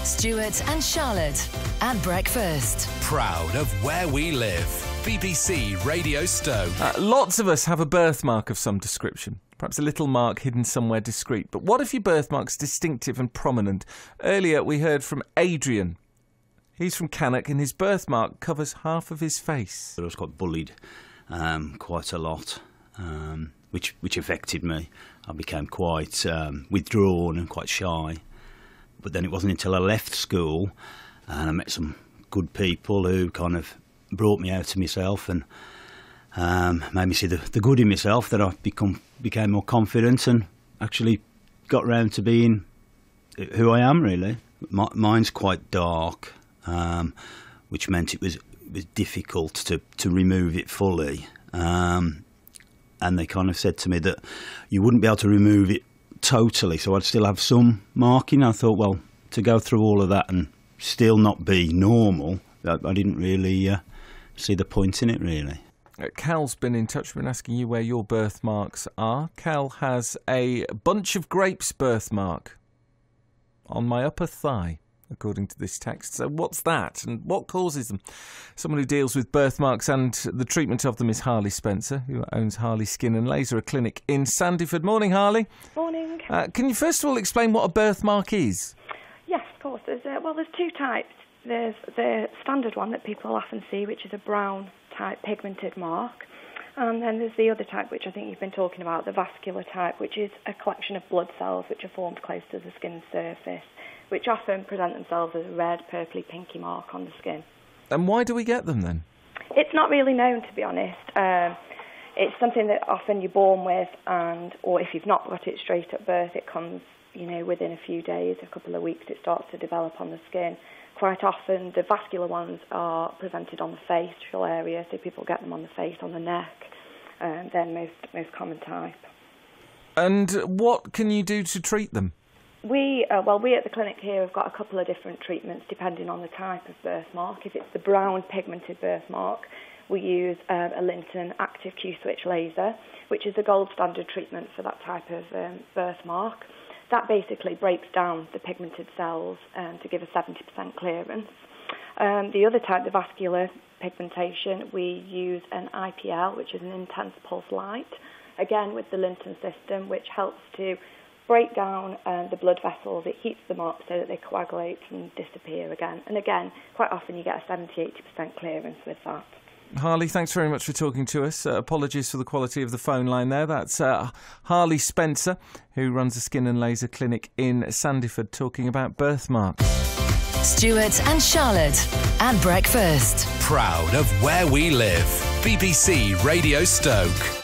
Stuart and Charlotte at breakfast. Proud of where we live. BBC Radio Stoke. Lots of us have a birthmark of some description. Perhaps a little mark hidden somewhere discreet. But what if your birthmark's distinctive and prominent? Earlier we heard from Adrian. He's from Cannock and his birthmark covers half of his face. I was quite bullied quite a lot, which affected me. I became quite withdrawn and quite shy. But then it wasn't until I left school and I met some good people who kind of brought me out to myself and made me see the good in myself that I became more confident and actually got round to being who I am, really. Mine's quite dark, which meant it was difficult to remove it fully. And they kind of said to me that you wouldn't be able to remove it totally, so I'd still have some marking. I thought, well, to go through all of that and still not be normal, I didn't really see the point in it, really. Cal's been in touch. We've been asking you where your birthmarks are. Cal has a bunch of grapes birthmark on my upper thigh, according to this text. So what's that and what causes them? Someone who deals with birthmarks and the treatment of them is Harley Spencer, who owns Harley Skin and Laser, a clinic in Sandyford. Morning, Harley. Morning. Can you first of all explain what a birthmark is? Yes, of course. There's two types. There's the standard one that people often see, which is a brown type pigmented mark. And then there's the other type, which I think you've been talking about, the vascular type, which is a collection of blood cells which are formed close to the skin surface, which often present themselves as a red, purpley, pinky mark on the skin. And why do we get them then? It's not really known, to be honest. It's something that often you're born with, or if you've not got it straight at birth, it comes, within a few days, a couple of weeks, it starts to develop on the skin. Quite often, the vascular ones are presented on the facial area, so people get them on the face, on the neck. They're most common type. And what can you do to treat them? We at the clinic here have got a couple of different treatments depending on the type of birthmark. If it's the brown pigmented birthmark, we use a Linton active Q-switch laser, which is the gold standard treatment for that type of birthmark. That basically breaks down the pigmented cells to give a 70% clearance. The other type, the vascular pigmentation, we use an IPL, which is an intense pulse light, again with the Linton system, which helps to break down the blood vessels. It heats them up so that they coagulate and disappear again. And again, quite often you get a 70-80% clearance with that. Harley, thanks very much for talking to us. Apologies for the quality of the phone line there. That's Harley Spencer, who runs a skin and laser clinic in Sandyford, talking about birthmarks. Stuart and Charlotte at breakfast. Proud of where we live. BBC Radio Stoke.